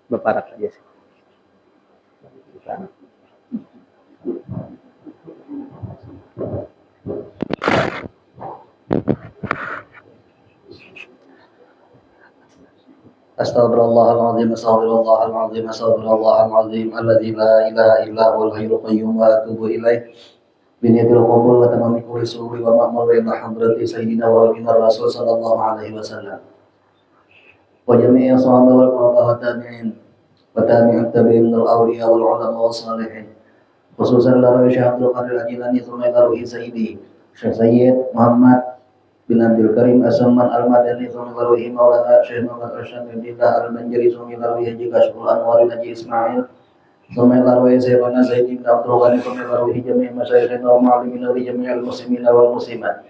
Beparak aja sih. Astaghfirullahaladzim, astaghfirullahaladzim, astaghfirullahaladzim, alladzi la ilaha illa huwal hayyul qayyum wa atubu ilaih. Biniyatil qabul wa tamami kulli suhuri wa ma'mur wa ila hadrati sayyidina wa habibina rasul sallallahu alaihi wasallam. Wa jami'i sahabat wal quraba wa tabi'in wa tabi'ut tabi'in al awliya wal ulama was salihin. Khususan lalu Syekh Abdul Qadir Al-Jilani thumma lalu Sayyidi Syekh Sayyid Muhammad bin Abdul Karim As-Samman Al-Madani thumma lalu Maulana Syekh Muhammad Arsyad bin Billah Al-Banjari thumma lalu Haji Kashful Anwar Haji Ismail thumma lalu Sayyidina Zaid bin Abdul Ghani thumma lalu jami' masyayikhina wa mu'allimina li jami'il muslimina wal muslimat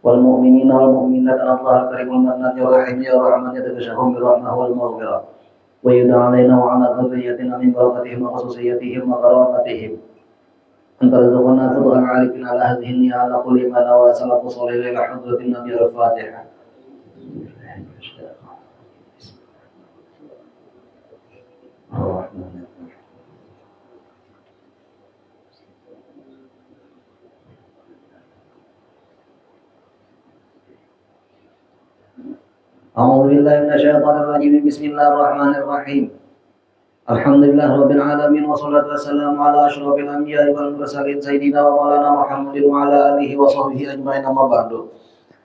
wal mu'minina wal mu'minat. Allah al-Karim al-Mannan ya Rahim ya Rahman ya Tashahhum bi rahmah wal maghfirah wa yud'a alaina wa ala dhurriyyatina min barakatihim wa khususiyatihim wa karamatihim antarzuqna fadlan 'alikin ala hadhihi ni'ala kulli ma nawasala qusuli ila hadratin nabiy al-Fatihah. A'udzu billahi minasyaitonir rajim. Bismillahirrahmanirrahim. Alhamdulillah rabbil alamin wassalatu wassalamu ala asyrofil anbiya'i wal mursalin sayyidina wa maulana Muhammadin wa ala alihi wa sahbihi ajma'in amma ba'du.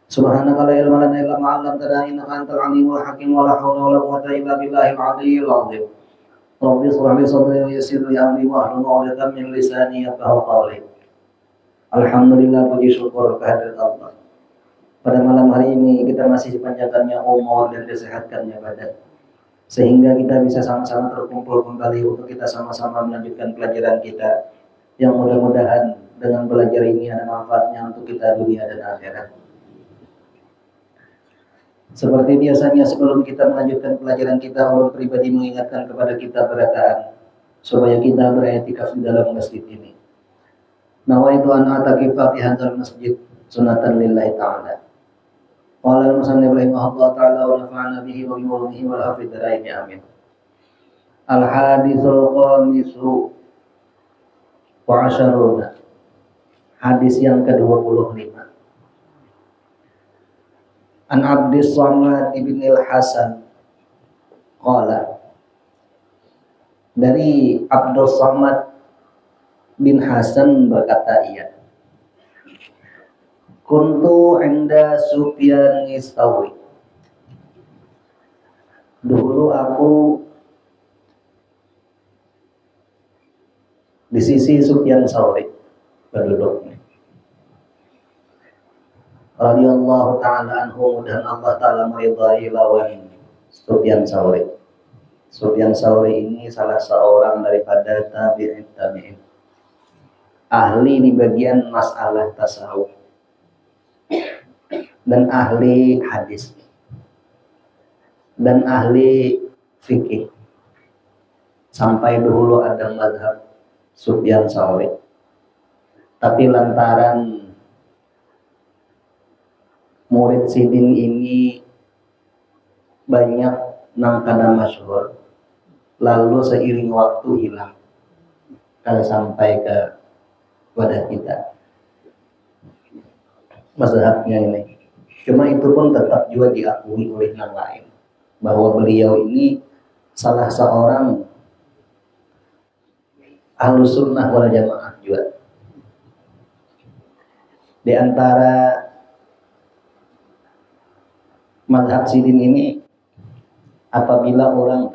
Subhanaka la ilma lana illa ma 'allamtana innaka antal alimul hakim wa la haula wa la quwwata illa billahil 'aliyyil 'azim. Rabbi shrah li sadri wa yassir li amri wahlul 'uqdatam min lisani yafqahu qawli. Alhamdulillah, puji syukur kehadirat Allah. Pada malam hari ini kita masih dipanjangkannya umur dan disehatkannya badan, sehingga kita bisa sama-sama terkumpul kembali untuk kita sama-sama melanjutkan pelajaran kita, yang mudah-mudahan dengan belajar ini ada manfaatnya untuk kita dunia dan akhirat. Seperti biasanya sebelum kita melanjutkan pelajaran kita, ulun pribadi mengingatkan kepada kita berataan supaya kita beriktikaf di dalam masjid ini. Nawaitu an atakifa fi hadzal masjid sunatan lillahi ta'ala. Qala al-musannif rahimahullah ta'ala wa nafa'ana bihi wa bi'ulumihi wal hafidh daraini amin. Al-hadithul khamisu wa asyaruna. Hadis yang ke-25. An Abdis Samad ibn al-Hasan qala, dari Abdul Samad bin Hasan berkata, ia kuntu inda Sufyan Tsauri. Dulu aku di sisi Sufyan Tsauri berduduk. Radhiyallahu ta'ala anhu, dan Allah ta'ala meridai lawan Sufyan Tsauri. Sufyan Tsauri ini salah seorang daripada tabi'in, ahli di bagian masalah tasawuf dan ahli hadis dan ahli fikih. Sampai dulu ada mazhab Sufyan Tsauri, tapi lantaran murid sidin ini banyak nang kada masyhur, lalu seiring waktu hilang, kada sampai ke pada kita mazhabnya ini. Cuma itu pun tetap juga diakui oleh yang lain bahwa beliau ini salah seorang ahlus sunnah wal jamaah juga. Di antara mazhab sidin ini, apabila orang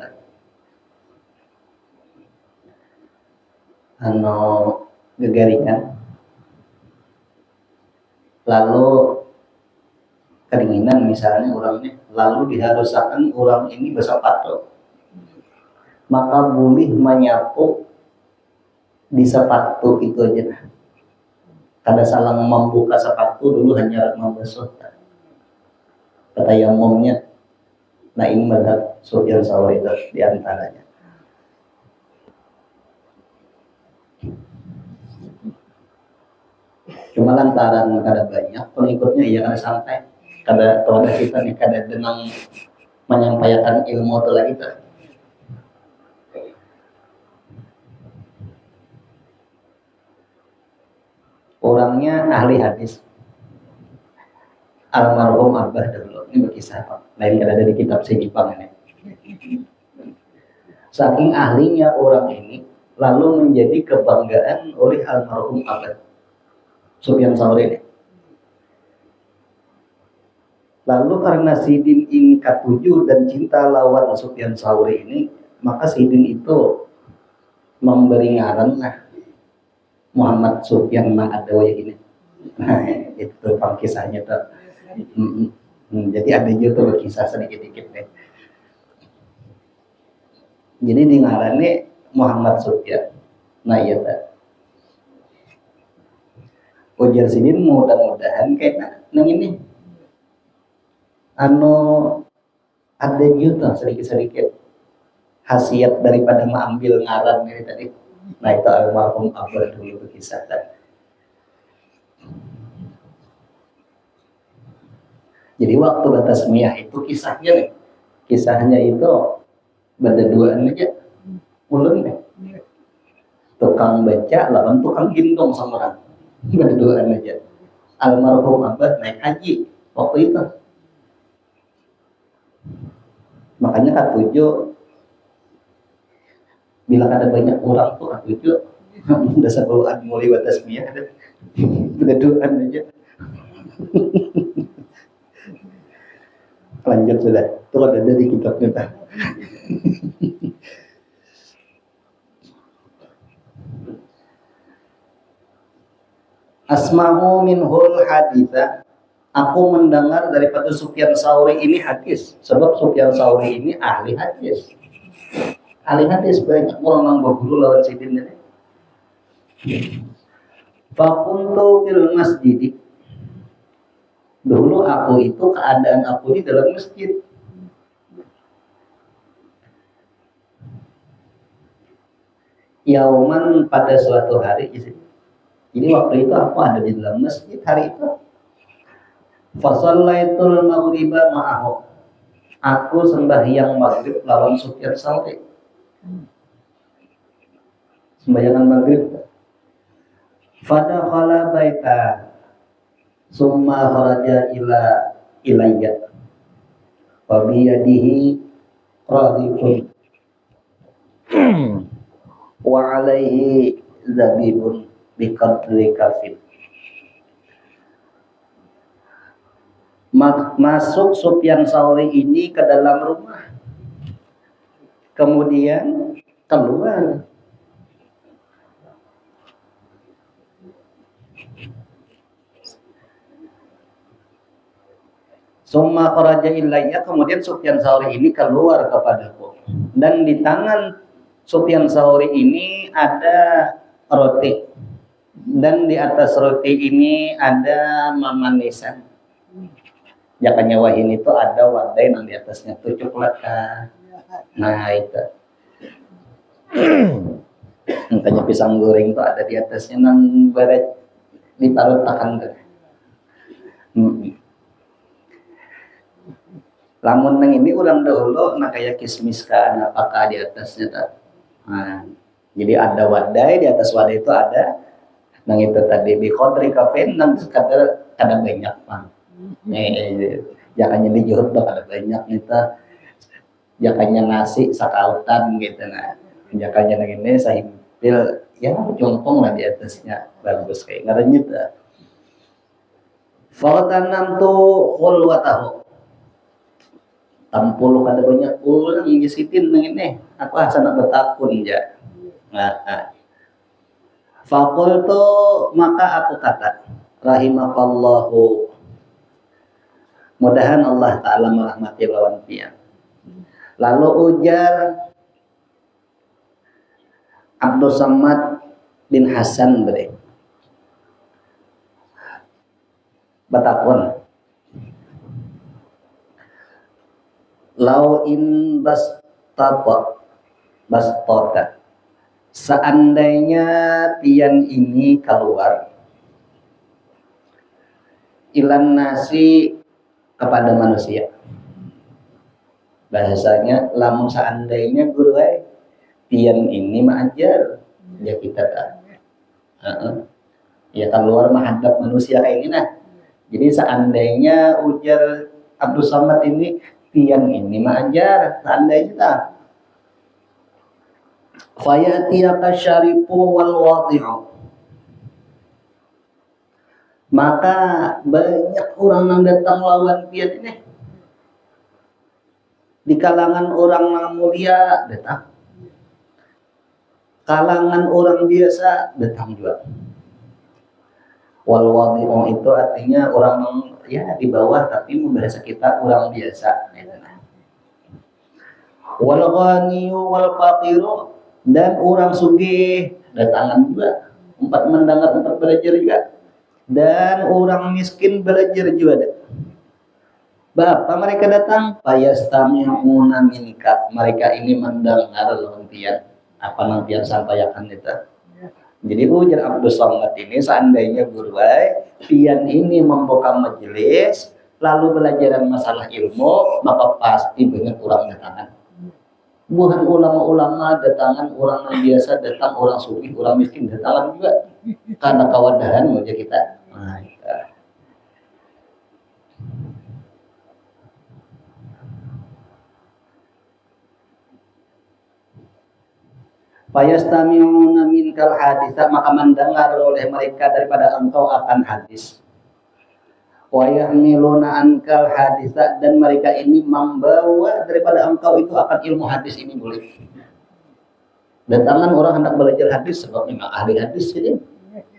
gegaringan lalu kedinginan misalnya orangnya, lalu diharuskan orang ini bersepatu, maka boleh menyapu di sepatu itu aja. Kada salah membuka sepatu dulu, hanya membasuh. Kata yang umumnya, nah ini mazhab Sufyan Tsauri itu diantaranya. Cuma lantaran kada banyak pengikutnya, ya kada sampai kada kepada kita nih, kada denang menyampaikan ilmu telah kita. Orangnya ahli hadis. Almarhum Abah dahulu ini berkisah lain kan ada di kitab Sejipang ini. Saking ahlinya orang ini lalu menjadi kebanggaan oleh almarhum Abah Sufyan Tsauri ini. Lalu karena Sidin ini katuju dan cinta lawan Sufyan Tsauri ini, maka Sidin itu memberi ngaran lah Muhammad Sufyan Ma'adawi ini. Nah, itu pangkisahnya tuh. Jadi ada juga kisah sedikit-sedikit deh. Jadi di ngarannya Muhammad Sufyan. Nah iya tak. Ujar Sidin mudah-mudahan kayak nang ini. Ada juga sedikit-sedikit khasiat daripada mengambil ngaran ini tadi. Nah itu almarhum Abah dulu berkisah tadi. Jadi waktu tasmiyah itu kisahnya nih, kisahnya itu berduaan aja, ulun nih, tukang baca lawan tukang gendong sama orang, berduaan aja. Almarhum Abah naik haji waktu itu, makanya katuju, bila ada banyak orang tuh katuju, udah sebelum mulai tasmiyah ada, berduaan aja. Lanjut sudah, itu ada di kitabnya. Asma'u minhul haditha, aku mendengar daripada Sufyan Tsauri ini hadis, sebab Sufyan Tsauri ini ahli hadis. Ahli hadis banyak orang berguru lawan Sidin ini. Fakuntu fil masjid. Dulu aku itu keadaan aku di dalam masjid. Yauman pada suatu hari. Jadi waktu itu aku ada di dalam masjid hari itu. Fasallaitul maghriba ma'ahu. Aku sembahyang maghrib lawan Sufyan Tsauri. Sembahyangan maghrib. Fadakhala baita. Summa kharaja ilayya. Wa biyadihi radifun. Wa alaihi zabibun biqadri kafin. Masuk Sufyan Tsauri ini ke dalam rumah, kemudian keluar. Summa kharaja ilayya, kemudian Sufyan Tsauri ini keluar kepadaku, dan di tangan Sufyan Tsauri ini ada roti, dan di atas roti ini ada mamanisan. Jakanya wahin itu ada wadai yang di atasnya tuh coklat. Nah itu. Makanya pisang goreng itu ada di atasnya nang baret diparut takan tuh. Lamun nang ini ulang dahulu nak kayak kismis kan apakah di atasnya tak. Nah, jadi ada wadai, di atas wadai itu ada nang itu tadi bi qadri kafin nang sekadar ada banyak mah. Jakanya di Johor tuh ada banyak itu. Jakanya nasi sakautan gitu nah. Jakanya nang ini sahimpil ya jompong lah di atasnya bagus kayak ngarannya tuh. Fatanam tu khulwatahu. Tampul kada banyak orang yang disitin nang ini. Aku asana bertakun ja. Nah. Faqultu, maka aku kata, rahimakallahu. Mudahan Allah Ta'ala merahmati lawan pian. Lalu ujar Abdul Samad bin Hasan beri. Batakun. Lau in bastata. Seandainya pian ini keluar ilan nasi kepada manusia. Bahasanya lamun seandainya guru pian ini mengajar ya kita tak. Ya keluar menghadap manusia kayak gini. Nah, jadi seandainya ujar Abdul Somad ini tiang ini mah ajar, seandainya tak fayatiyaka syarifu wal wadi'u, maka banyak orang yang datang lawan pian ini di kalangan orang yang mulia datang, kalangan orang biasa datang juga. Wal wadi'u itu artinya orang yang ya di bawah tapi membahasa kita orang biasa. Wal ghaniyu wal faqiru, dan orang sugih datangan juga, empat mendengar empat belajar juga, dan orang miskin belajar juga. Bapak mereka datang payastami'una minka, mereka ini mendengar lampian apa lampian sampaikan itu. Jadi ujar Abdul Somad ini seandainya guru pian ini membuka majelis lalu belajaran masalah ilmu, maka pasti banyak orang datangan. Bukan ulama-ulama datangan, orang yang biasa datang, orang sufi, orang miskin datangan juga. Karena kewadahan aja kita. Nah, ya. Fayastami'una minkal haditha, maka mendengar oleh mereka daripada engkau akan hadis. Wa yahmiluna ankal haditha, dan mereka ini membawa daripada engkau itu akan ilmu hadis ini boleh. Datangan orang hendak belajar hadis sebab memang ahli hadis ini.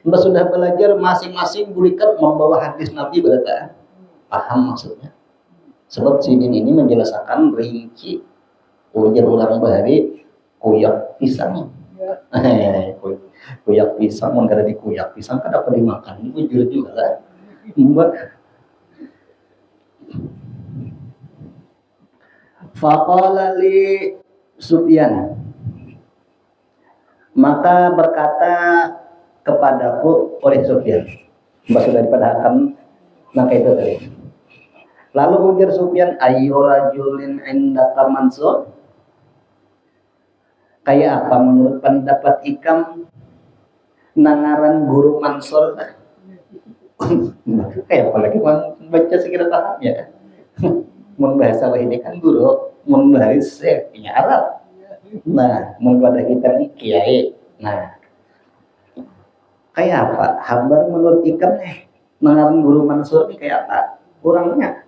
Mbak sudah belajar masing-masing bulikan membawa hadis Nabi berkata paham maksudnya. Sebab sini ini menjelaskan rinci ujar ulang bahari kuyak pisang. Kuyak pisang, mengkara di kuyak pisang kan dapat dimakan. Itu jujur juga lah. Mbak faqala li Sufyan, maka berkata kepadaku oleh Sufyan, Mbak sudah dipadahkan maka itu tadi. Lalu ujar Sufyan, ayu rajulin indaka mansur, kayak apa menurut pendapat ikam nangaran guru Mansur? Kayak apa lagi baca sekira paham ya. Membahasa ini kan guru, membahas punya Arab. Nah, menurut kita nih kiai. Nah, kayak apa? Habar menurut ikam nih nangaran guru Mansur ini kayak apa? Kurangnya.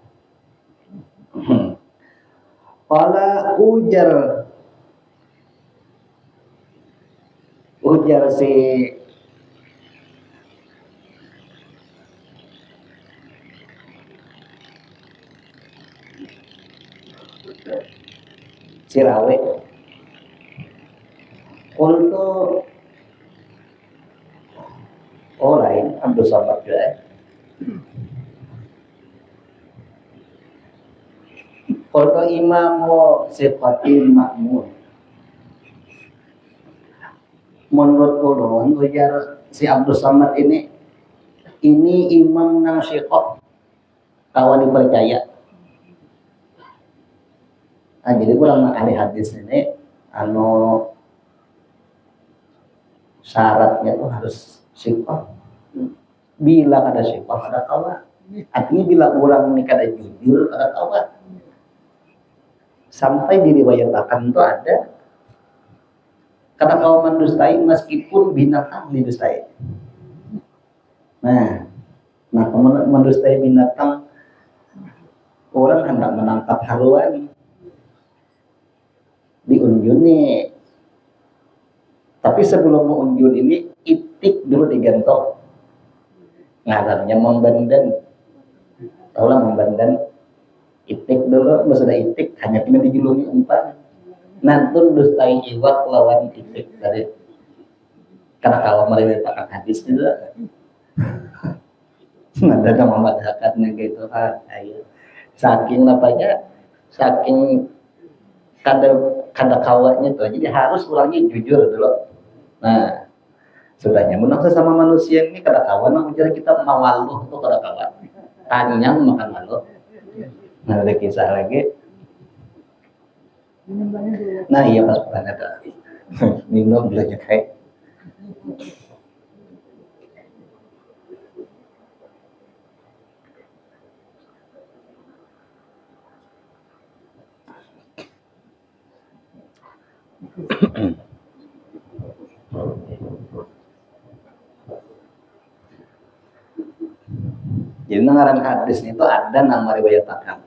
Qala ujar si Rawe. Qultu, oh lain Abdul Somad juga. Qultu imamu sifatin makmur. Menurut ulun ujar si Abdul Somad ini imam nang syiqah kawan dipercaya. Nah, jadi kurang ahli hadis ini syaratnya tuh harus syiqah. Bila ada syiqah ada kawan. Artinya bila orang ini kada jujur ada kawan. Sampai diriwayatkan itu ada karena kaum mendustai meskipun binatang didustai. Nah mendustai binatang, orang hendak menangkap haluan diunjun nih. Tapi sebelum mengunjun ini itik dulu digantong. Ngarannya membandan. Taulah membandan. Itik dulu, sudah itik hanya kena dijulungi umpan. Nantun dustai iwak lawan itik dari karena kalau meriwayatkan hadis juga. Ada nama madhakannya gitu kan. Saking apanya, saking kada kawatnya tuh. Jadi harus orangnya jujur dulu. Nah, sudahnya menang sesama manusia ini kada kawan, nah ujar kita mawaluh itu kada kawan. Tanyang makan malu. Nah, ada kisah lagi. Nah, iya pas pernah ada. Minum belajar kayak. Jadi ngaran hadis itu ada nama riwayatakan.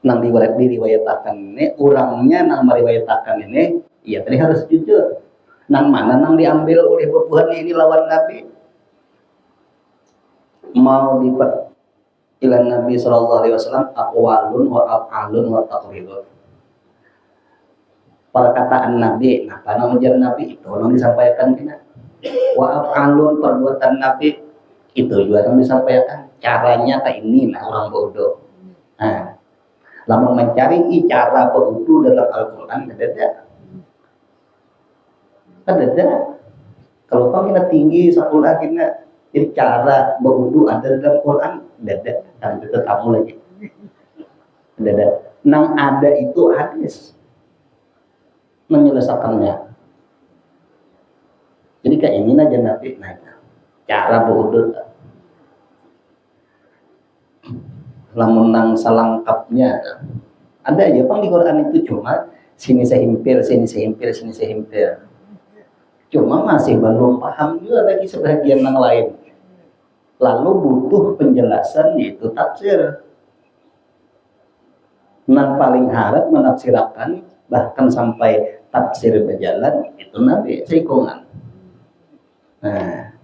Nang diriwayatakan ini, orangnya nang meriwayatakan ini, ya tadi harus jujur. Nang mana nang diambil oleh bubuhan ini lawan Nabi. Mau diper ilan Nabi Shallallahu Alaihi Wasallam aqwalun wa af'alun wa taqrirun. Perkataan Nabi, nah karena ujar Nabi itu yang disampaikan kita. Wa af'alun perbuatan Nabi itu juga yang disampaikan. Caranya kayak ini, nah orang bodoh. Nah, lamun mencari cara berwudu dalam Al-Quran ada. Kalau kau kita tinggi sekolah kita, jadi cara berwudu ada dalam Quran ada. Dan itu kamu lagi ada. Nang ada itu hadis menyelesaikannya. Jadi kayak ini aja Nabi, nah cara berwudu. Lamun nang salangkapnya ada aja bang di Quran itu cuma sini sehimpil. Cuma masih belum paham juga lagi sebagian yang lain. Lalu butuh penjelasan yaitu tafsir. Nang paling harap menafsirkan bahkan sampai tafsir berjalan itu Nabi seikongan. Nah,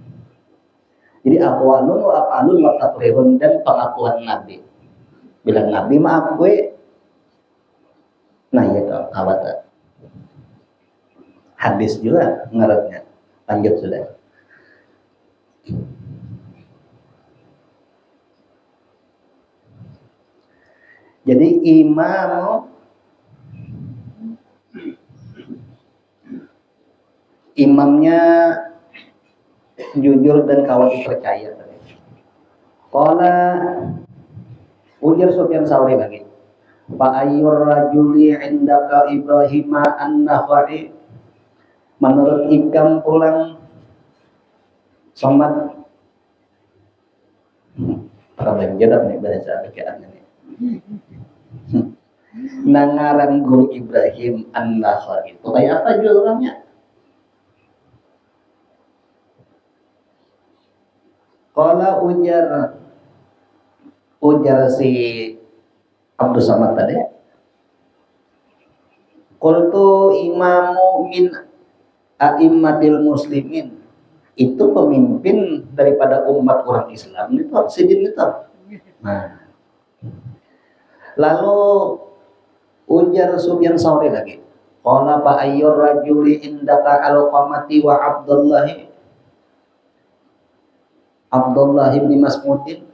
jadi aqwalun wa af'alun wa taqrirun dan pengakuan Nabi. Bilang Nabi maaf gue. Nah ya toh awat. Hadis juga ngaratnya. Lanjut sudah. Jadi imamnya jujur dan kawan dipercaya. Qala ujar Sufyan Tsauri lagi. Fa ayyur rajuli indaka Ibrahim an-Nakhai. Menurut Ikam pulang somat para banjir nih bahasa bacaan ini. Nangaran guru Ibrahim an-Nakhai itu kayak apa juga orangnya? Qala ujar si Abdul Samad tadi. Qultu imamu min a'immatil muslimin. Itu pemimpin daripada umat orang Islam itu sidin itu. Nah. Lalu ujar Sufyan Tsauri lagi. Qala fa ayyur rajuli indaka al-qamati wa Abdullah bin Mas'udin.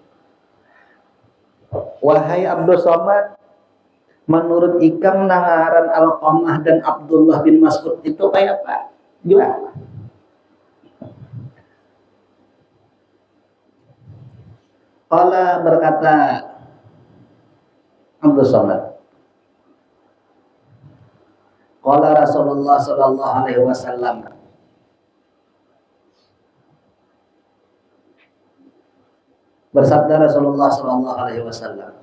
Wahai Abdul Somad, menurut Ikam nangaran Al-Qamah dan Abdullah bin Mas'ud itu kayak apa? Gimana? Qala berkata Abdul Somad. Qala Rasulullah sallallahu alaihi wasallam. Bersabda Rasulullah sallallahu alaihi wasallam.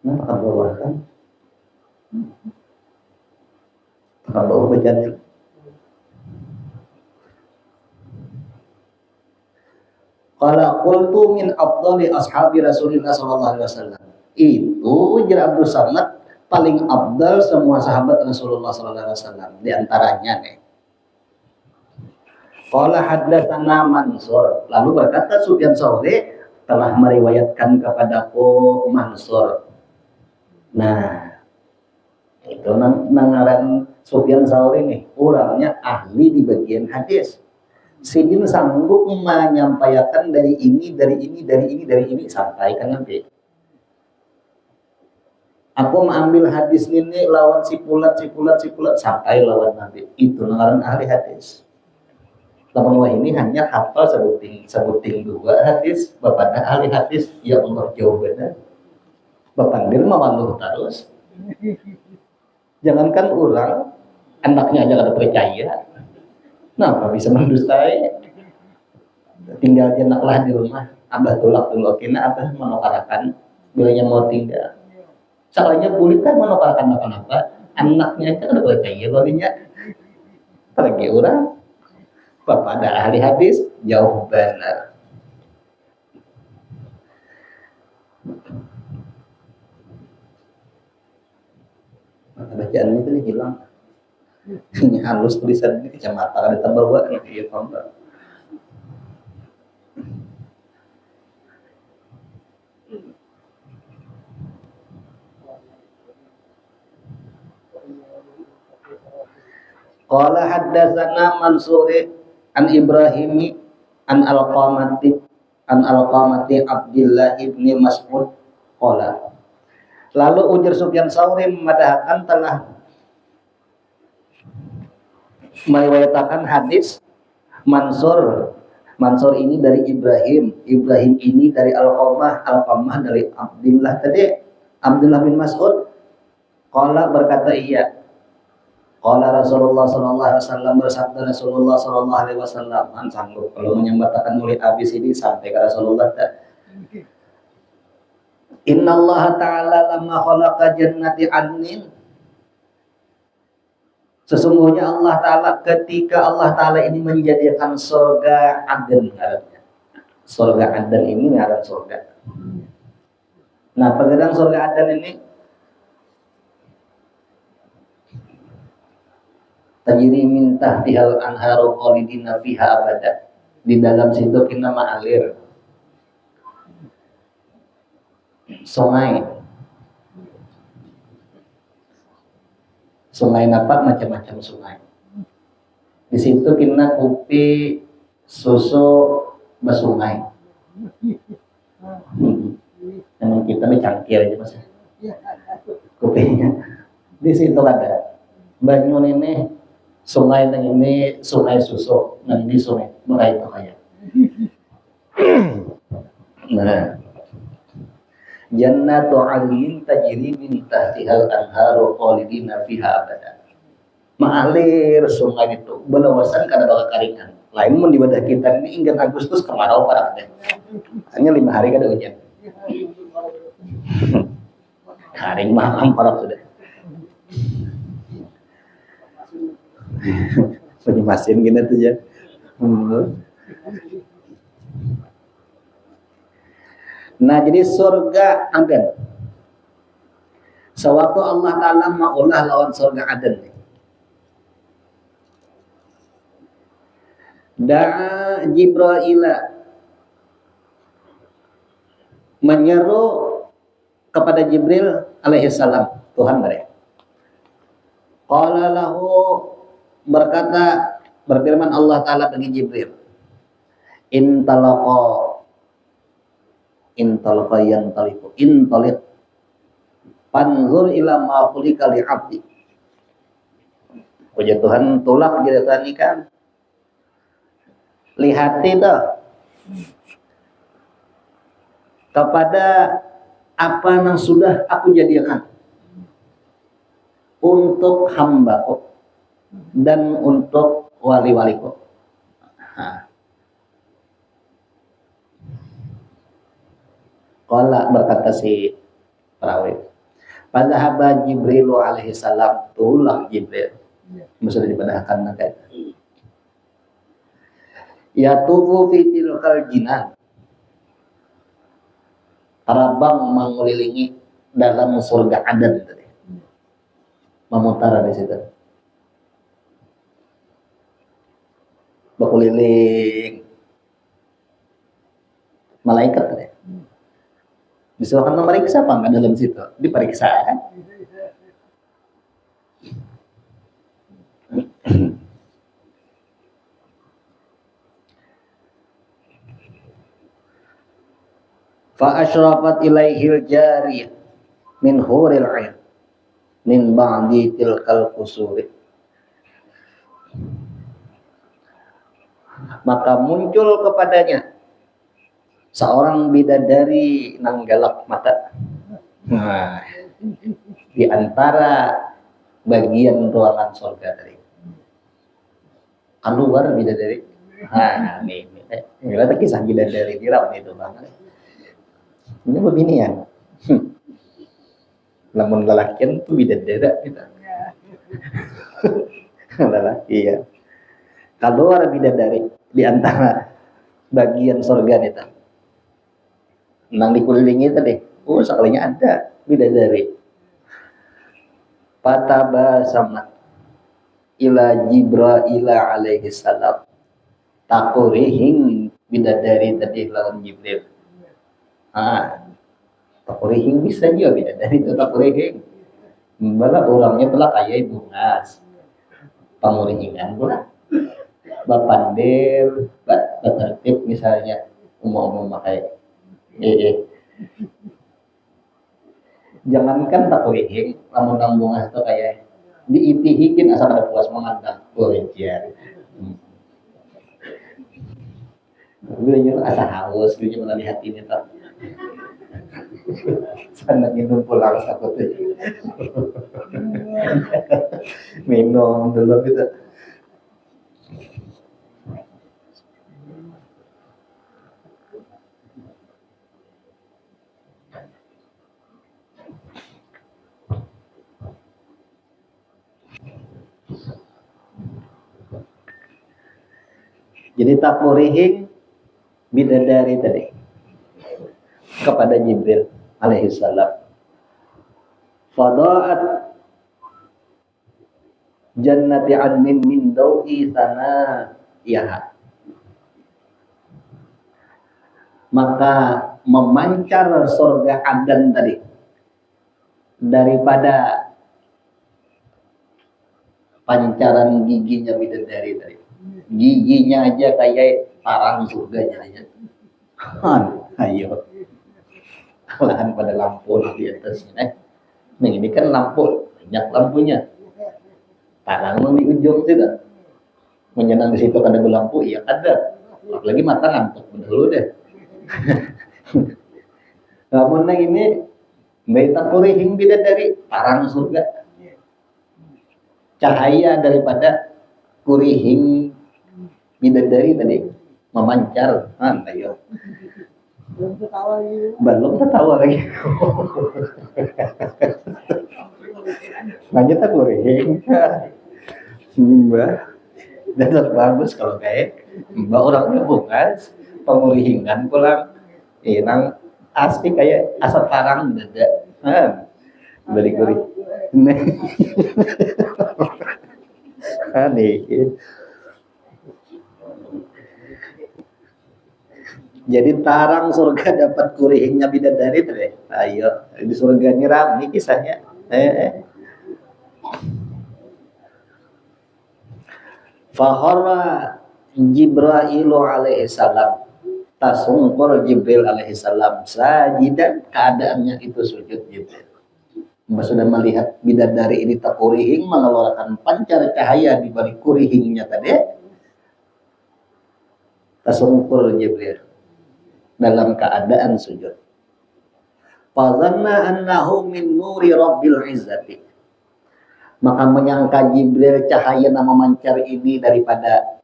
Nah, bawah kan? Kalau berjalan. Qala qultu min afdali ashabi Rasulillah sallallahu alaihi wasallam. Itu jar Abdul Samad paling afdal semua sahabat Rasulullah sallallahu alaihi wasallam di antaranya nih. Qala haddatsana Mansur. Lalu berkata Sufyan Tsauri telah meriwayatkan kepadaku Mansur. Nah, itu nangaran Sufyan Tsauri nih, orangnya ahli di bagian hadis. Sidin sanggup menyampaikan dari ini sampaikan nanti. Aku mengambil hadis ini lawan sipulat sampai lawan nanti. Itu nangaran ahli hadis. Lamun wah ini hanya hafal sebuting dua hadis, bapak ahli hadis, ya Allah jauh benar. Bapak dir mawaluh terus. Jangankan orang, anaknya aja kada percaya. Kenapa bisa mendustai? Tinggal jenaklah di rumah, abah tulak-tulakin, abah menokarakan bilanya mau tinggal. Salahnya boleh kan menokarakan apa-apa, Anaknya aja udah percaya lorinya. Pergi orang. Bapak ada ahli hadis jauh benar. Bacaan ini hilang. Ini halus tulisan ini kacamata ada terbawa iya paham. Qala haddatsana Mansur an Ibrahimi an Alqamati Abdullah ibni Mas'ud qala. Lalu ujar Sufyan Tsauri memadahkan telah meriwayatkan hadis Mansur ini dari Ibrahim ini dari Alqamah dari Abdullah bin Mas'ud qala berkata iya qala Rasulullah sallallahu alaihi wasallam bersabda Rasulullah sallallahu alaihi wasallam sanggup kalau menyambatakan mulai habis ini sampai ke Rasulullah Innallaha ta'ala lamma khalaqa jannati adnin. Sesungguhnya Allah Ta'ala ketika Allah Ta'ala ini menjadikan surga Aden. Surga Aden ini ngaran surga. Nah, pegadang surga Aden ini tajri min tahtihal anharu khalidina fiha abada. Di dalam situ kita mengalir sungai apa macam-macam sungai. Di situ kita kopi susu basungai. Memang kita cangkir aja mas. Kopinya di situ ada. Banyu ini sungai yang ini sungai susu, nah ini sungai mulai itu kayak. Nah, Jannatu 'adnin tajri min tahtihal anharu khalidina fiha abada. Mengalir sungai itu belawasan kada bakal karingan. Lain mun di wadah kita ini hingga Agustus kemarau parah deh. Hanya 5 hari kada hujan. Karing mah parah sudah. Punya mesin gini tuh ya. Nah jadi surga Aden. Sewaktu Allah Ta'ala maulah lawan surga Aden. Da'a Jibra'ila menyeru kepada Jibril alaihissalam, Tuhan mereka. Qala lahu berfirman Allah Ta'ala bagi Jibril, intaliq panzur ila ma khulika li 'abdi. Puji Tuhan tulak jadi Tuhan ikan. Lihat itu kepada apa yang sudah aku jadikan untuk hambaku dan untuk wali-waliku. Qala berkata si perawi, padahaba Jibrilu alaihi salam, tulak Jibril. Sudah dipadahkan naga. Ya tufu fi tilkal jinan. Terbang mengelilingi dalam surga Aden tadi. Memutar di situ. Berkeliling malaikat tadi. Disuruhkan memeriksa apa enggak dalam situ? Diperiksa kan? Fa asyrafat ilaihil jariyah min huril 'ain min ba'di tilkal qusuri. Maka muncul kepadanya seorang bidadari nanggalak mata. Nah, di antara bagian ruangan surga tadi. Keluar bidadari. Nah, ini kita kisah bidadari di rawan itu banget. Ini beginian. Lamun lalakian tuh bidadari kita. Iya. Keluar bidadari di antara bagian surga itu. Nang dikelilingi tadi. Oh, sekalinya ada bidadari. Fatabasama ila Jibril alaihi salam. Takurihing bidadari tadi lawan Jibril. Takurihing bisa juga bidadari itu takurihing. Bala orangnya telah kaya bungas. Pangurihingan pula. Bapandir, tertib misalnya umum pakai jangankan tak kurihing, lamun nang bungas itu kayak diitihikin asal ada puas mengandang. Oh iya. Bila asa haus, bila melihat ini tak. Sana minum pulang satu tuh. Minum dulu gitu. Jadi takurihing bidadari tadi kepada Jibril alaihi salam. Fadaat jannati adnin min dawi sana yaha. Maka memancar surga Adan tadi daripada pancaran giginya bidadari tadi. Giginya aja kayak parang surganya aja. Ayo. Lahan pada lampu di atasnya. Nah ini kan lampu, banyak lampunya. Parang di ujung juga. Menyenang di situ ada lampu, iya ada. Apalagi mata ngantuk dulu deh. Namun ini baita kurihing bidadari parang surga. Cahaya daripada kurihing bidadari tadi memancar. Ayo. Belum tertawa lagi. Lanjut tak kurihing. Mbak, dasar bagus kalau kayak Mbak orangnya bungas, pengurihingan pulang. Nang asli kayak asap parang dada. Beli kurih. Aneh. Jadi tarang surga dapat kurihingnya bidadari tuh deh. Ayo, di surga ini ramai kisahnya. Fahara Jibril alaihi salam. Tasungkur Jibril alaihi salam sajidan, keadaannya itu sujud Jibril. Sudah melihat bidadari ini tak kurihing mengeluarkan pancar cahaya di balik kurihingnya tadi. Tasungkur Jibril dalam keadaan sujud. Fadhanna annahu min nuri rabbil izzati. Maka menyangka Jibril cahaya nama memancar ini daripada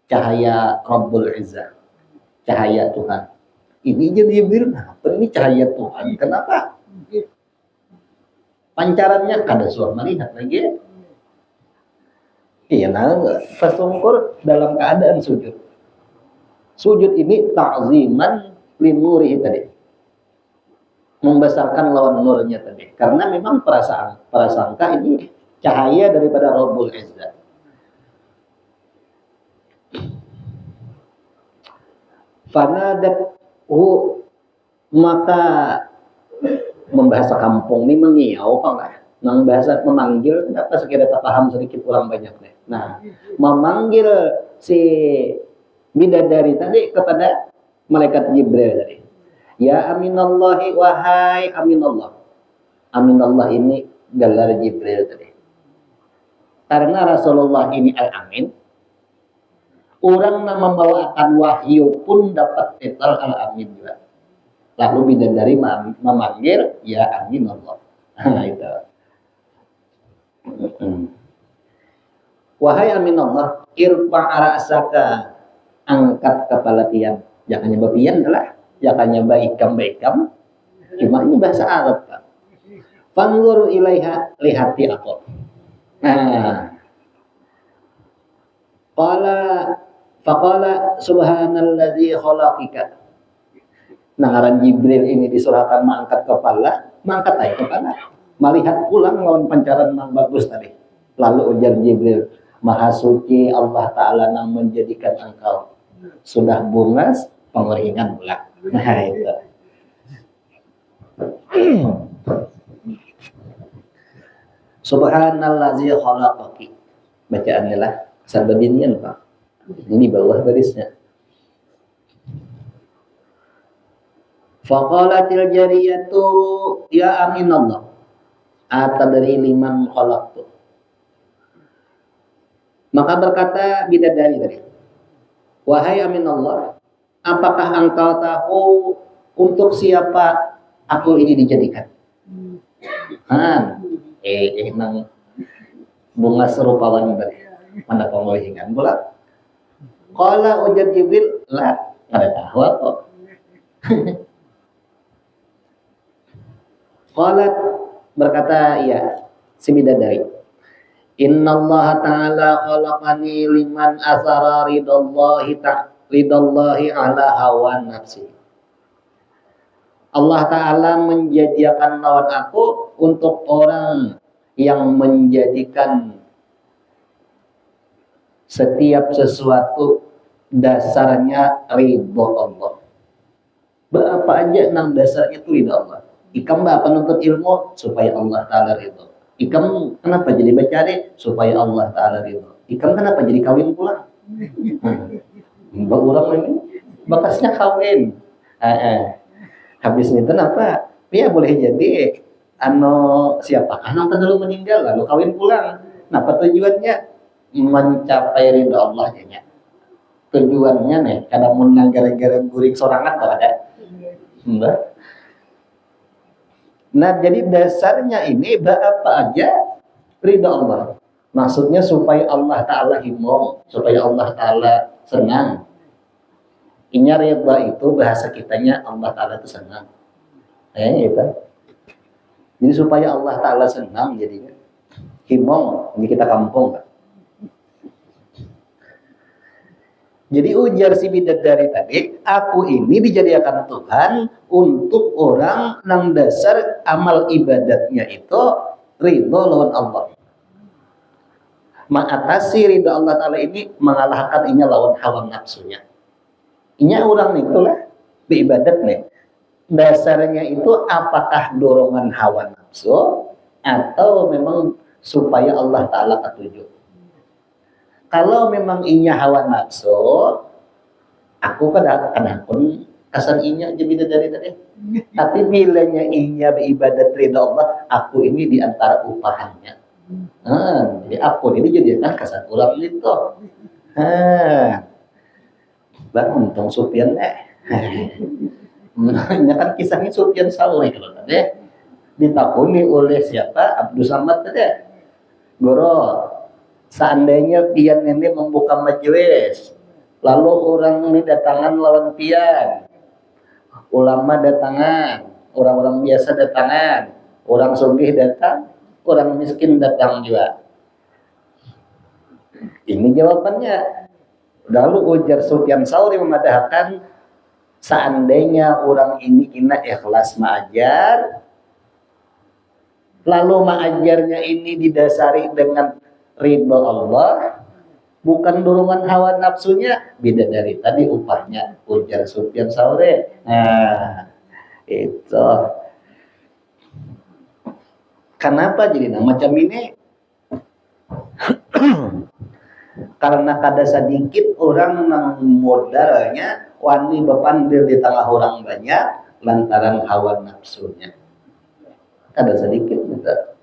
cahaya Rabbul Izzah, cahaya Tuhan. Ini jadi Jibril, ini cahaya Tuhan. Kenapa? Pancarannya kada suara melihat lagi. Iya, fasungkur dalam keadaan sujud. Sujud ini ta'ziman linurihi tadi. Membesarkan lawan nurnya tadi. Karena memang prasangka ini cahaya daripada Rabbul Izzah. Fanadathu, maka membahasa kampung ini mengiau apa enggak? Nang bahasa memanggil, kenapa sekira tak paham sedikit kurang banyak deh. Nah, memanggil si bidadari tadi kepada malaikat Jibril tadi. Ya aminallahi, wahai aminallah. Aminallah ini gelar Jibril tadi. Karena Rasulullah ini al-amin, orang yang membawakan wahyu pun dapat titel al-amin juga. Lalu bidadari memanggil ya aminallah. Nah itu. Wahai aminallah, irfa ra'saka, angkat kepala tiang. Jangan nyebab pian lah, jangan nyebab ikam. Cuma ini bahasa Arab, Pak. Fanzur ilaiha, lihati aku. Nah, qala faqala subhanalladzi khalaqika. Nah, ngaran Jibril ini disurahkan mengangkat kepala, mengangkat aja kepala. Melihat pulang lawan pancaran yang bagus tadi. Lalu ujar Jibril, Maha suci Allah Ta'ala yang menjadikan engkau sudah bungas pengeringan pula. Nah itu. Subhanalladzi khalaqaki. Bacaannya lah sababinian Pak. Ini bawah barisnya. Faqalatil jariyatu ya aminallah atadri liman khalaqtu. Maka berkata bidadari tadi, wahai aminallah, apakah engkau tahu untuk siapa aku ini dijadikan? Nang bunga serupawan tadi. Mana pengulingan pula? Qala ujar Jibril, lah, ada tahu apa? Qalat berkata ya si bidadari, Innallaha ta'ala khalaqani liman asara ridallahi ala hawan nafsi. Allah Ta'ala menjadikan lawan aku untuk orang yang menjadikan setiap sesuatu dasarnya ridho Allah. Berapa aja enam dasar itu ridho Allah. Ikam bah penuntut ilmu supaya Allah Ta'ala ridho. Ikam kenapa jadi bacari supaya Allah Ta'ala ridho. Ikam kenapa jadi kawin pula? Mbak orang ini bakasnya kawin. Habis itu kenapa? Ya boleh jadi siapa? Anak dulu meninggal lalu kawin pulang. Apa tujuannya? Mencapai ridho Allah nya. Tujuannya nih, kadang menang gara-gara guring sorangan kalau ada. Mbak. Nah, jadi dasarnya ini apa aja ridha Allah. Maksudnya supaya Allah Ta'ala himong, supaya Allah Ta'ala senang. Inya ridha itu bahasa kitanya Allah Ta'ala itu senang. Gitu. Jadi supaya Allah Ta'ala senang jadinya. Himong, ini kita kampung. Jadi ujar si bidadari tadi, aku ini dijadikan Tuhan untuk orang yang dasar amal ibadatnya itu ridho lawan Allah. Mengatasi ridho Allah Ta'ala ini mengalahkan inya lawan hawa nafsunya. Inya orang itulah beribadat nih. Dasarnya itu apakah dorongan hawa nafsu atau memang supaya Allah Ta'ala ketujuh. Kalau memang inya hawa nafsu, aku kadang-kadang kasar inya jadi dari tadi. Tapi bilanya inya beribadat ridha Allah, aku ini di antara upahannya. Jadi aku ini jadi kasar ulang itu. Bang untung Sufyan Ini kan kisahnya Sufyan Sauri kalau tadi ditakuni oleh siapa? Abdul Samad tadi. Goro. Seandainya pian ini membuka majelis, lalu orang ini datangan lawan pian, ulama datangan, orang-orang biasa datangan, orang sugih datang, orang miskin datang juga. Ini jawabannya. Lalu ujar Sufyan Sauri mengatakan, seandainya orang ini kena ikhlas mengajar, lalu mengajarnya ini didasari dengan ridho Allah, bukan dorongan hawa nafsunya, beda dari tadi upahnya, ujar Sufyan Sauri. Nah, itu. Kenapa jadi macam ini? Karena kada sedikit orang yang modalnya wani bepandil di tengah orang banyak lantaran hawa nafsunya. Kada sedikit gitu.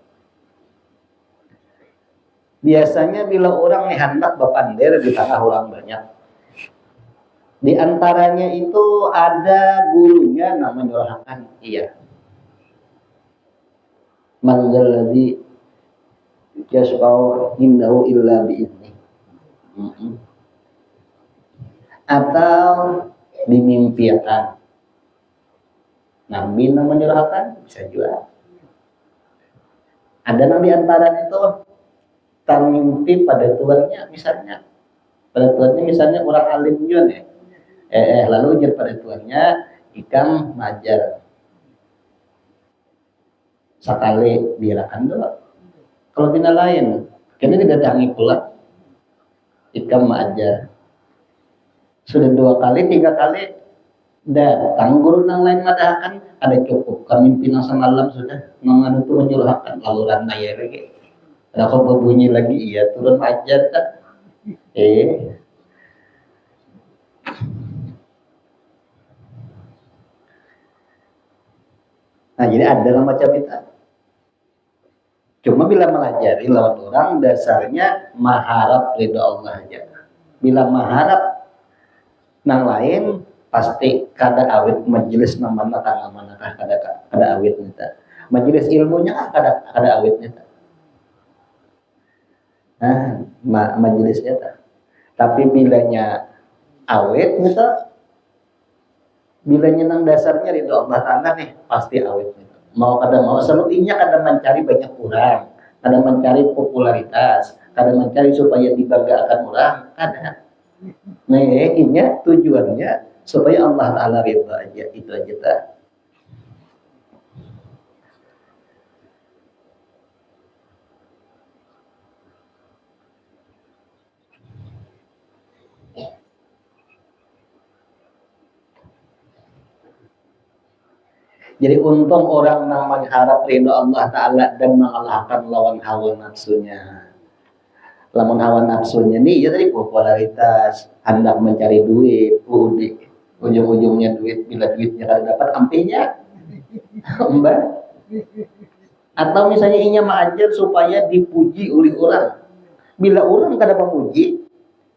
Biasanya bila orang nih hendak berpandir di tengah orang banyak, di antaranya itu ada gurunya namanya menyurahkan, iya. Man dzalladzi yashfa'u indahu illa bi'idznih. Atau dimimpikan. Nabi namanya menyurahkan bisa juga. Ada yang di antaranya itu tan mimpi pada tuannya misalnya orang alim juga nih. Lalu ujar pada tuannya ikam majar sekali birakan dulu. Kalau bina lain, kini didatangi pula ikam majar. Sudah 2 kali, 3 kali datang guru nang lain madahakan ada cukup kami pinang semalam sudah menganu itu menyuluhakan laluran naya lagi. Ada kau berbunyi lagi iya turun majar tak. Nah jadi ada macam itu. Cuma bila melajari lawan orang dasarnya maharap ridho Allah aja. Bila maharap nang lain pasti kada awet majelis namanya kada awet nita. Majelis ilmunya kada awet nita. Nah, majelisnya tak. Tapi bilanya awet nita, bilanya nang dasarnya ridho Allah Ta'ala nih pasti awet nita. Mau kada mau selalu inya kada mencari banyak orang, kada mencari popularitas, kada mencari supaya dibanggakan orang, kada. Nah, inya tujuannya supaya Allah Ta'ala ridho aja, itu aja tak. Jadi untung orang yang mengharap ridho Allah Ta'ala dan mengalahkan lawan hawa nafsunya. Lawan hawa nafsunya nih ya tadi popularitas, hendak mencari duit, ujung-ujungnya duit, bila duitnya kada dapat ampinya mbak. Atau misalnya inya mengajar supaya dipuji oleh orang. Bila orang kada memuji,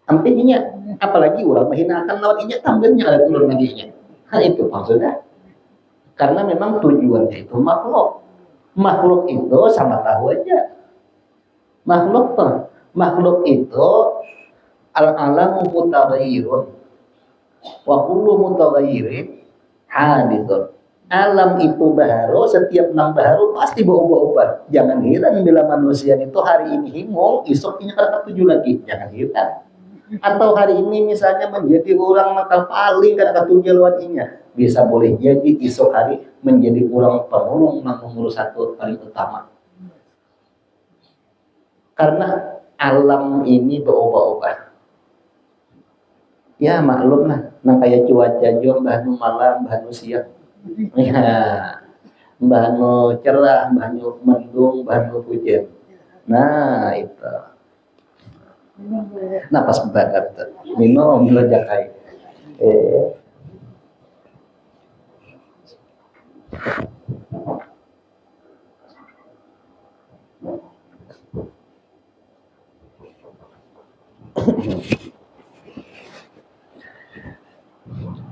ampinya apalagi orang menghinakan lawan inya tampilnya ada turun lagi. Hal itu maksudnya. Karena memang tujuannya itu makhluk itu sama tahu aja makhluk itu al-alam mutaghayyirun wa kullu mutaghayyirin hadithun. Alam itu baharu, setiap nang baharu pasti berubah-ubah. Jangan heran bila manusia itu hari ini himong, esoknya kada ketujuh lagi, jangan heran. Atau hari ini misalnya menjadi orang nakal paling kada ketujuh lawannya, bisa boleh jadi esok hari menjadi orang pemulung nomor 1 paling utama. Karena alam ini berubah-ubah. Ya maklum lah, nang kayak cuaca jo bahanu malam, bahanu siang. Ya, bahanu cerah, bahanu mendung, bahanu hujan. Nah itu. Napas banget minum belajar kayak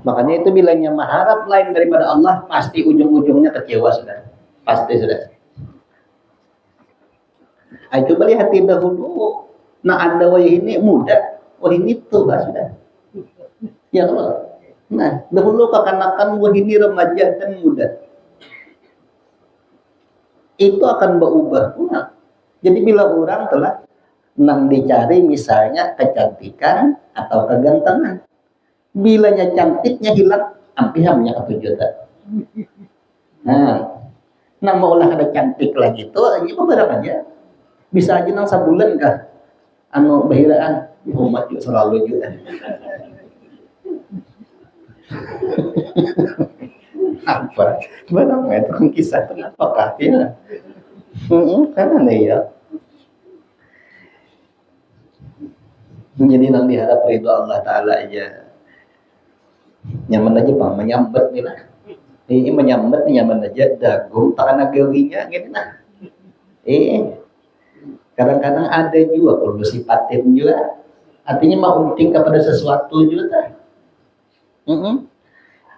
makanya itu bilangnya mengharap lain daripada Allah pasti ujung-ujungnya kecewa sudah pasti sudah. Coba lihat dahulu. Nah anda wah ini muda, wah ini tua sudah. Ya Allah. Nah dahulu kekanakan wah ini remaja dan muda. Itu akan berubah. Nah, jadi bila orang telah nang dicari misalnya kecantikan atau kegantengan, bilanya cantiknya hilang, ampihamnya ketujuan. Nah, nang mau lah ada cantik lagi tuh, ini beberapa aja. Bisa aja nang sebulan kah? Anu bahiraan umat juga selalu juga. Apa? Barang itu kisah kenapa ya? Karena nih ya. Jadi nang diharap ridho Allah Ta'ala aja. Nyaman aja bang, menyambat nih lah. Ini menyambat nyaman aja, dagung tangan gawinya gitu nah. Kadang-kadang ada juga kalau sifatin juga artinya mau unting kepada sesuatu juga.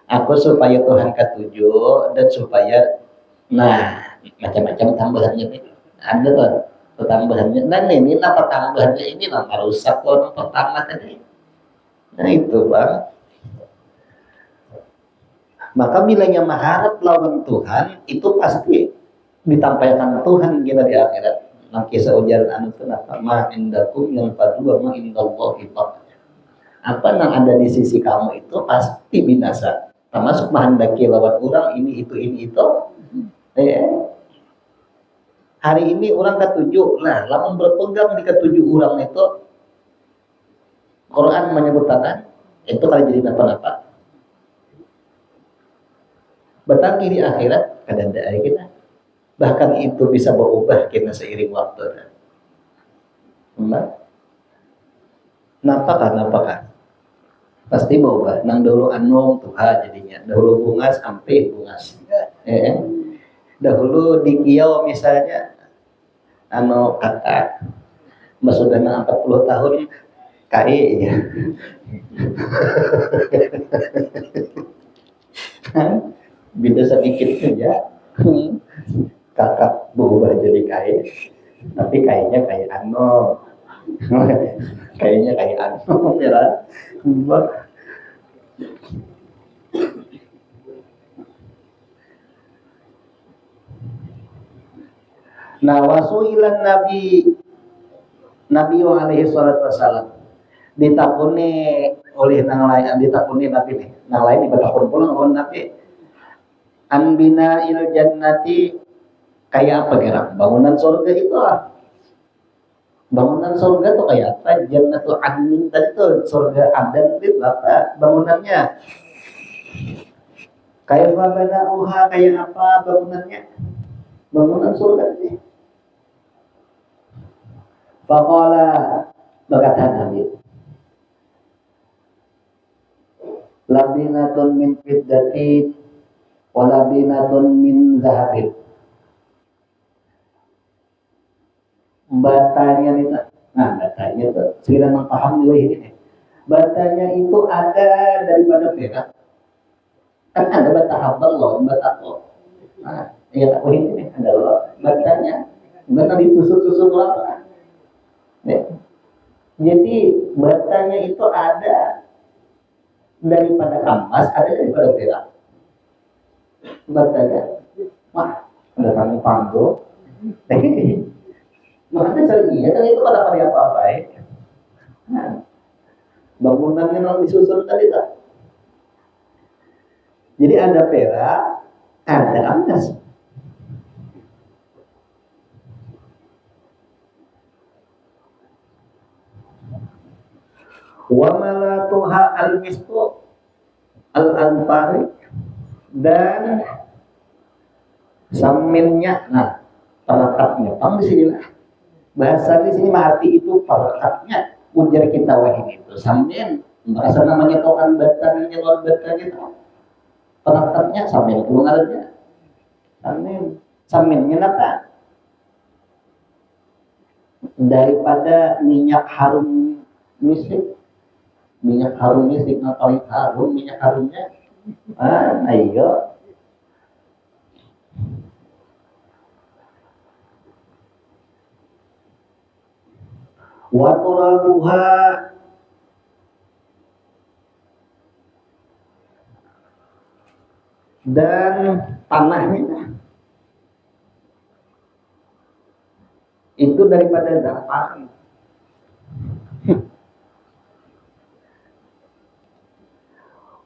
Aku supaya Tuhan ketujuh dan supaya nah macam-macam tambahannya nih ada tuh tambahannya dan ini apa tambahannya ini nama rusak orang pertama tadi. Nah itu bang. Maka bilanya mengharap lawan Tuhan itu pasti ditampaikan Tuhan kita di akhirat. maki saujar anu teh apa ma indakum yang fadu wa ma indallahi baq. Apa yang ada di sisi kamu itu pasti binasa. Termasuk menghendaki lawan orang ini itu. Hari ini orang ketujuh, nah lamun berpegang di ketujuh orang itu Quran menyebutkan itu kali jadi apa-apa. Betaki di akhirat kadang dari kita. Bahkan itu bisa berubah karena seiring waktu. Napakah? Pasti berubah. Nang dulu anung tuha jadinya. Dahulu bungas sampai bungas. Dahulu di kiau misalnya anu kakak sudah 40 tahun KE ya. Beda sedikit saja. Kakak berubah jadi KE. Tapi kayaknya kayak anu. Kayaknya kayak anu ya. Nah, wasuilan Nabi alaihi salatu wasalam ditakuni oleh nang lain, ditakuni Nabi nih. Nang lain ditakun pulang oleh Nabi. Anbina il jannati kayak apa kira? Bangunan surga itu lah. Bangunan surga itu kayak apa? Jannatul adnin tadi tuh surga Aden itu apa bangunannya? Kayak banauha kayak apa bangunannya? Bangunan surga ini. Faqala berkata Nabi, labinatun min fiddatin wa labinatun min zahabin. Batanya itu, batanya itu, sekiranya paham dulu ini. Batanya itu ada daripada perak. Kan ada bata haballon, bata apa? Ya tak ini ada loh batanya. Benar ditusuk-tusuk apa? Jadi batanya itu ada daripada emas, ada daripada perak. Batanya, ada kami panggo. Makanya saya kan itu pada apa-apa ya. Bangunannya yang disusun tadi tak. Jadi ada perak, ada emas. Wa malatuha al-misku al-anfari dan saminnya, pelekatnya. Paham di sini lah. Bahasa di sini arti itu pelekatnya. Ujar kita wahid itu samin. Bahasa namanya tokan batanya, luar batanya itu. Pelekatnya samin keluarnya. Samin. Saminnya apa? Daripada minyak harum misik. Minyak harum misik paling harum minyak harumnya. Ayo. Wa turabuha dan tanahnya itu daripada za'faran.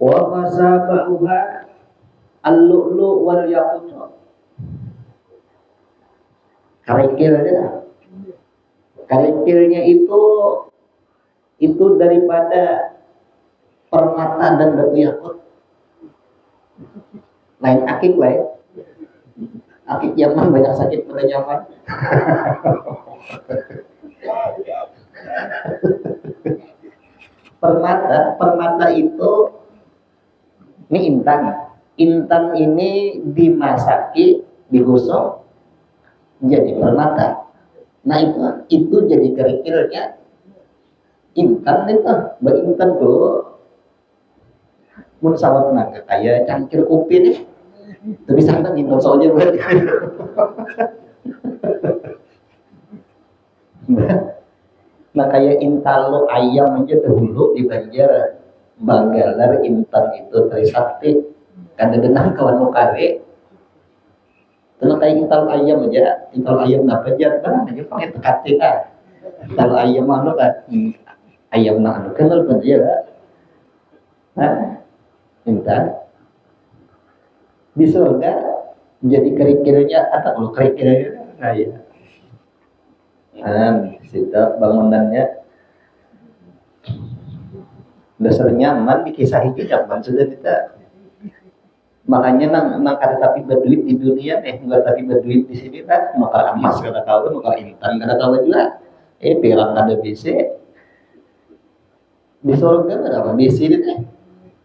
Wa fasaba'uha al-lu'lu' wal yaqut. Karikilnya, karikilnya itu daripada permata dan batu yakut. Lain akik lain. Akik Yaman banyak sakit pada Yaman. Permata itu ini intan. Intan ini dimasaki, digosok jadi permata. Nah itu jadi kerikilnya intan itu. Intan tuh mun sawat naga kayak cangkir kopi nih. Tapi santan intan soalnya berarti. Nah kayak intalo ayam aja dahulu di Banjar Banggalar intan itu Trisakti kada denang kawan nukare Karena kayak intal ayam aja, intal ayam dapat aja kan aja pakai tekat kita. Intal ayam mana kan? Ayam nak anu kenal kan dia kan? Nah, intal di surga jadi kerikilnya atau kalau kerikilnya nah ya. Nah, situ bangunannya dasar nyaman di kisah itu nyaman sudah kita. Makanya nang ada tapi berduit di dunia nggak tapi berduit di sini kan maka emas kata kau maka intan kata kau juga perak ada BC di surga berapa BC ini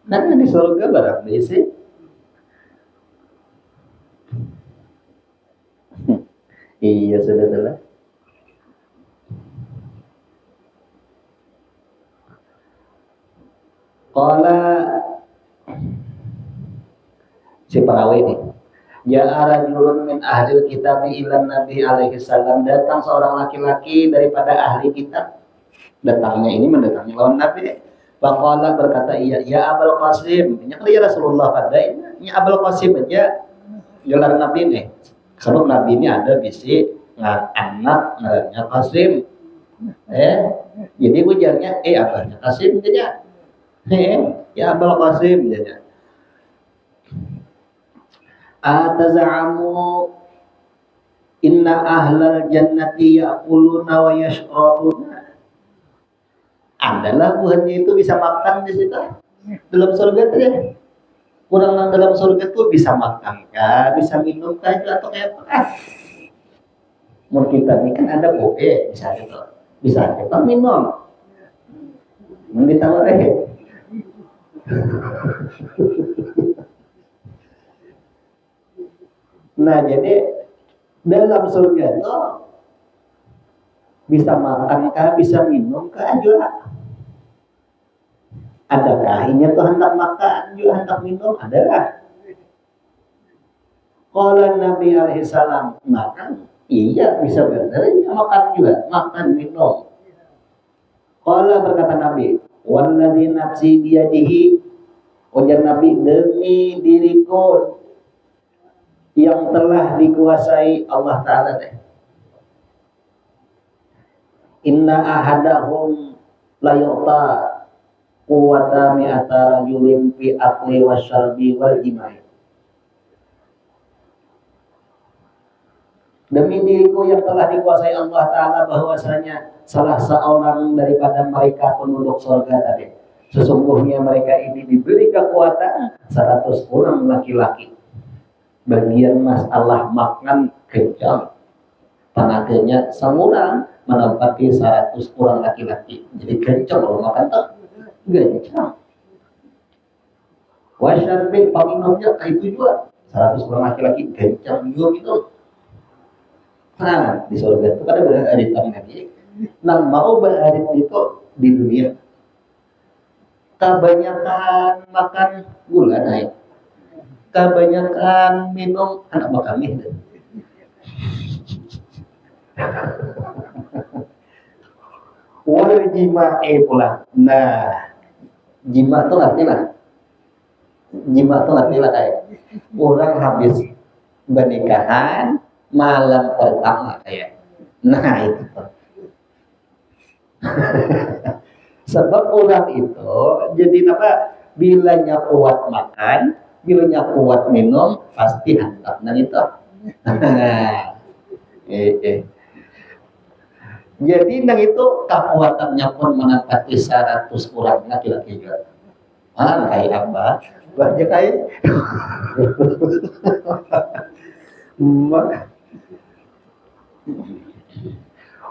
karena di surga berapa BC iya sudah. Qala si perawi ini Ja'a rajulun min ahli kitab ila Nabi alaihi salam, datang seorang laki-laki daripada ahli kitab. Datangnya ini mendatangi lawan Nabi. Faqala berkata iya, ya Abul Qasim. Ini kali ya Rasulullah pada ini Abul Qasim aja gelar Nabi nih. Sebab Nabi ini ada bisi anak namanya Qasim. Jadi ujarnya abahnya Qasim aja. Ya Abul Qasim aja. Atazamu inna ahlal jannati ya'kuluna wa yashrabuna. Adalah buahnya itu bisa makan di situ dalam surga itu ya. Kurang dalam surga itu bisa makan kah, bisa minum kah atau kayak apa? Menurut kita ini kan ada kopi bisa itu, bisa kita minum. Ditawarin. Nah jadi dalam surga itu bisa makan kah, bisa minum kah juga. Adakah ini tuh hendak makan juga hendak minum? Adalah. Qala Nabi alaihi salam makan, iya bisa benar makan juga, makan minum. Qala berkata Nabi, walladzi nafsi biyadihi, ujar Nabi demi diriku yang telah dikuasai Allah Ta'ala deh. Inna ahadahum layu'ta quwata mi'ata rajulin fi akli wasyarbi wal jimai. Demi diriku yang telah dikuasai Allah Ta'ala bahwasanya salah seorang daripada mereka penduduk surga tadi, sesungguhnya mereka ini diberi kekuatan 100 orang laki-laki. Bagian masalah makan kencang, tenaganya semurang menempati 100 orang laki-laki. Jadi kencang kalau makan tuh kencang. Wasyarbi paminumnya kayak itu juga 100 orang laki-laki kencang juga gitu. Nah di surga itu kan ada arit lagi. Nah mau berarit itu di dunia kebanyakan makan gula naik, kebanyakan minum anak makan deh. Wal jima'i pula. Nah, jima tuh artinya kayak orang habis pernikahan malam pertama kayak. Nah itu. Sebab orang itu jadi apa? Bilanya kuat makan, bilanya kuat minum, pasti hantar dan itu. Jadi nang itu kekuatannya pun menempati 100 orang laki-laki juga. Kayak apa? Banyak kayak.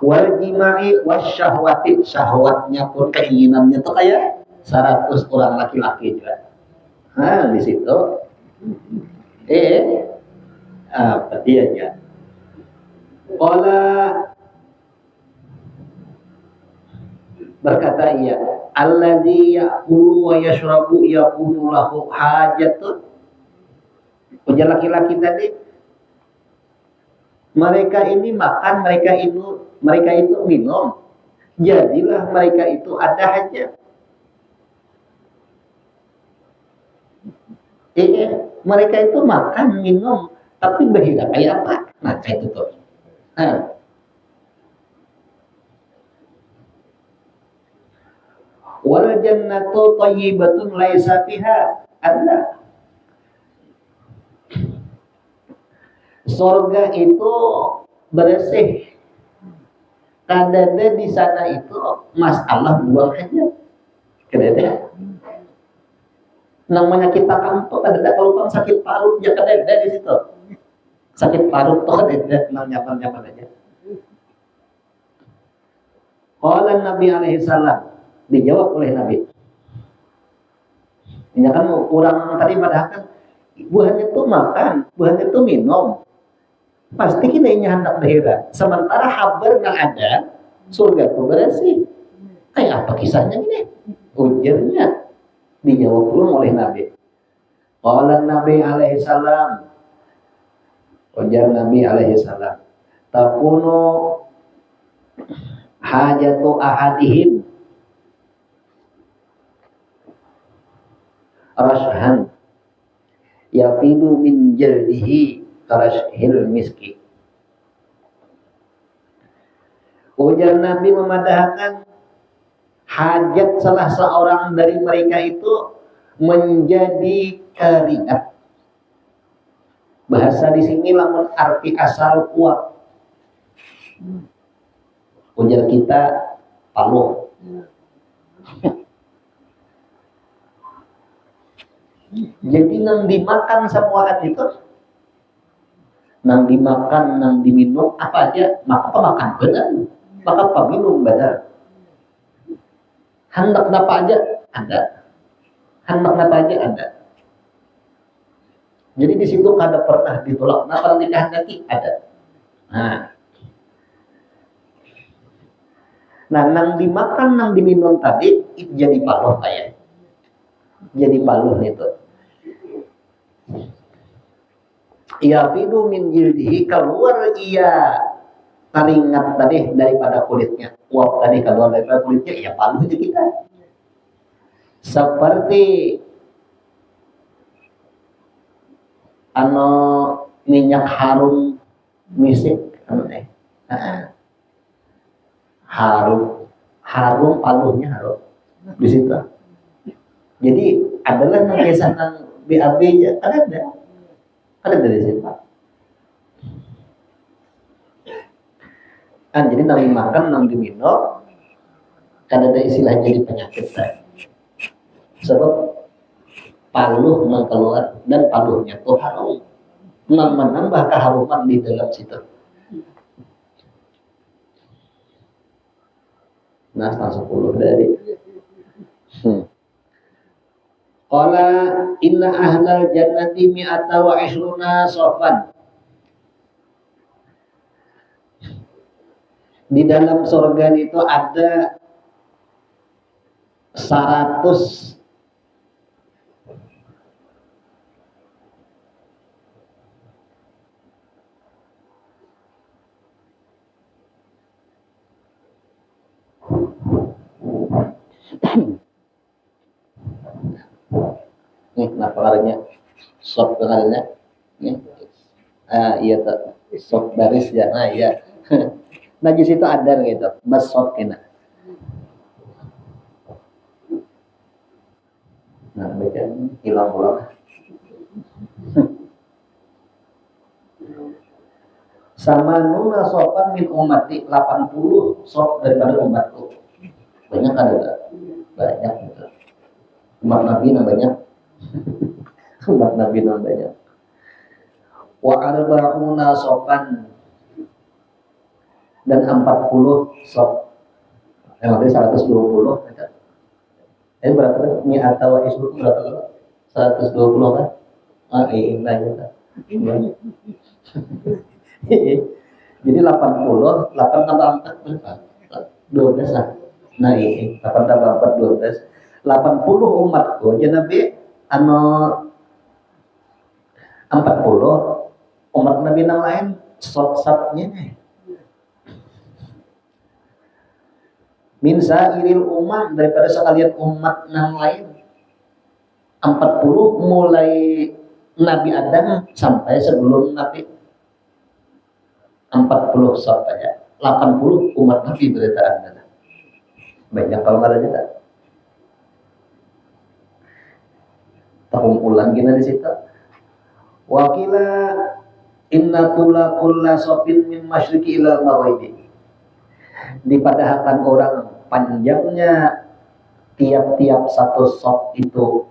Wal jima'i wasyahwati, syahwatnya pun keinginannya tuh kayak 100 orang laki-laki juga. Di situ apa dia aja. Qala berkata ia, alladzi ya'kulu wa yashrabu yakunu lahu hajatun. Ujar laki-laki tadi, mereka ini makan, mereka itu minum, jadilah mereka itu ada hajat. Mereka itu makan minum Tapi bahira kayak apa? Nah, kayak itu tuh. Nah, wal jannatu thayyibatun laisa fiha ada. Surga itu bersih. Kadada di sana itu masalah buang aja. Kadada. Namanya kita kantor kadada kalau sakit parut ya kadada di situ. Sakit parut tuh kadada nyaman-nyaman aja. Qala Nabi alaihi salam, dijawab oleh Nabi. Ini kan orang tadi padahal kan buahnya itu makan, buahnya itu minum. Pasti kita ini hendak daerah. Sementara habar nggak ada, surga itu bersih. Kayak apa kisahnya ini? Ujarnya dijawab ulang oleh Nabi. Qala Nabi alaihi salam, ujar Nabi alaihi salam, takunu hajatu ahadihim rashan yafidu min jaldihi karashhil miski. Ujar Nabi memadahkan hajat salah seorang dari mereka itu menjadi keringat. Bahasa di sini lamun arti asal kuat. Ujar kita paluh. Jadi nang dimakan semua itu, nang dimakan, nang diminum apa aja, maka pemakan benar, maka peminum benar. Hendak apa aja ada, hendak apa aja ada. Jadi di situ kada pernah ditolak. Nah kalau dikehendaki ada. Nah, nang dimakan, nang diminum tadi itu jadi paluh kayak, jadi paluh itu. Ia fidu min jildihi, keluar ia keringat tadi daripada kulitnya, uap tadi keluar daripada kulitnya, ya paluh itu kita. Seperti minyak harum misik, harum paluhnya harum di situ. Jadi adalah ngegesan nang BAB nya ada dari situ. Kan jadi nang makan nang diminum kan ada istilah jadi penyakit sebab paluh nang keluar dan paluhnya tuh harum nang menambah keharuman di dalam situ. Nah, 10 dari qala inna ahlal jannati mi'ata wa ishruna sofan. Di dalam surga itu ada 100 nih kenapa karanya sop karanya nih iya tuh sop baris ya nah iya nah di situ ada gitu bas sop kena nah baca hilang pulang sama nuna sopan min umati 80 sop daripada umatku banyak ada banyak gitu. Umat Nabi namanya umat Nabi namanya wa arba'una sopan dan 40 sop yang ada 120 gitu. Berapa mi atau isu berapa 120 kan nah gitu. Jadi 80 8 tambah 4 berapa 12 lah. Nah ini 8 tambah 4 12 80 umatku aja Nabi 40 umat Nabi yang lain sop-sopnya nih min sairil umat daripada sekalian umat yang lain 40 mulai Nabi Adam sampai sebelum Nabi 40 saja, 80 umat Nabi berita Anda. Banyak kalau nggak ada kita. Terkumpulan gini di situ. Wakila inna kulla sopin min masyriqi ila maghribi. Dipadahkan orang panjangnya tiap-tiap satu sop itu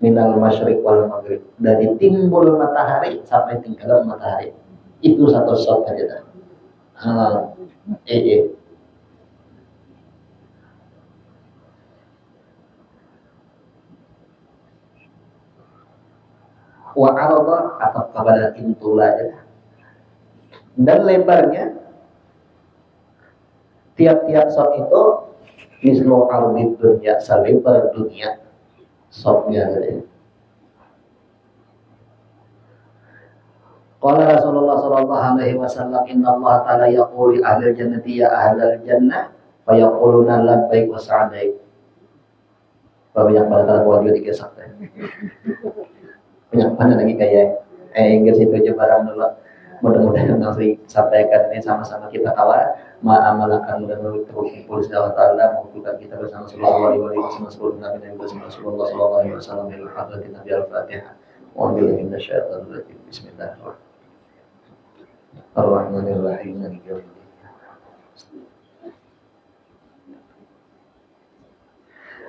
minal masyriq wal maghrib, dari timbul matahari sampai tenggelam matahari, itu satu sop aja dah. Eh, eh. Wa arada atau kepada intula aja. Dan lebarnya tiap-tiap sop itu mislu ardid dunia, selebar dunia sopnya saja. Qala Rasulullah sallallahu alaihi wasallam, inna Allah ta'ala yaqulu ahli jannati ya ahlal jannah fa yaquluna labbaik wa sa'daik. Banyak pada wajib dikesak teh. Banyak mana lagi kayak Inggris itu aja barang dulu. Mudah-mudahan nanti sampaikan ini sama-sama kita kawal ma'amalakan mudah-mudahan terus Allah Ta'ala mengumpulkan kita bersama sallallahu alaihi wasallam seluruh nabi dan Rasulullah sallallahu alaihi wasallam ila hadratin Nabi al-Fatihah. Wa billahi minasyaitonir rajim. Bismillahirrahmanirrahim. Ar-Rahmanir-Rahim.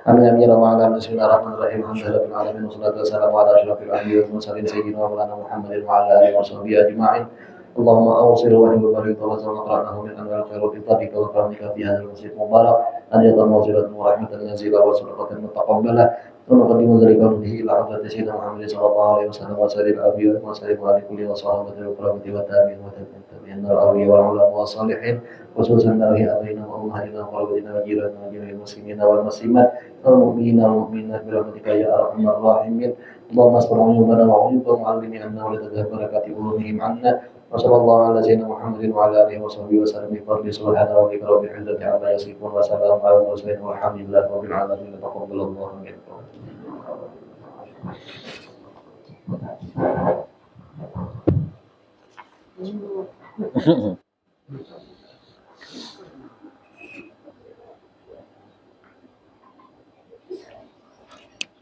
Amin ya rabbal alamin. Bismillahirrahmanirrahim. Alhamdulillahil alamin wassalatu wassalamu ala asyrafil anbiya'i wal mursalin sayyidina wa maulana Muhammadin wa ala alihi washabbihi ajma'in. Allahumma awsil wa barik wa sallallahu alaihi min anwar khairul fitati wa karamika fi hadzal masjid mubarak an yatamawsilat wa rahmatan nazila wa sadaqatan mutaqabbalah. ونقدم ذلك به إلى حضرة سيدنا محمد صلى الله عليه وسلم وسائر الأنبياء وسائر كل وصحابة الكرام والتابعين والتابعين الأولياء والعلماء والصالحين خصوصا نبي أبينا وأمهاتنا وقرابتنا وجيراننا وجميع المسلمين والمسلمات والمؤمنين والمؤمنات برحمتك يا أرحم الراحمين. اللهم اصبر عيوبنا وعيوبهم وعلمني أنه لتذهب بركات علومهم عنا. وصلى الله على سيدنا محمد وعلى آله وصحبه وسلم بفضل سبحان ربك رب العزة عما يصفون وسلام على المرسلين والحمد لله رب العالمين. تقبل الله منكم.